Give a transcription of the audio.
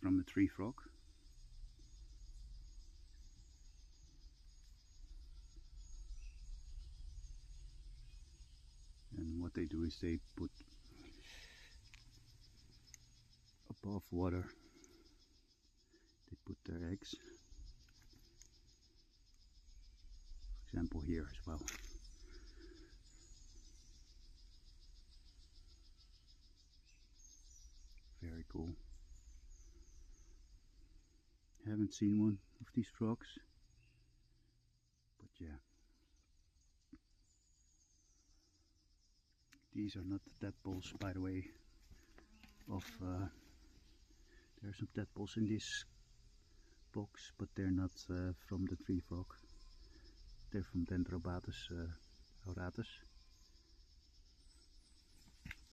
from the tree frog. And what they do is they put above water, they put their eggs. For example, here as well. Very cool. Haven't seen one of these frogs, but yeah. These are not the tadpoles, by the way. There are some tadpoles in this box, but they're not from the tree frog. They're from Dendrobates auratus.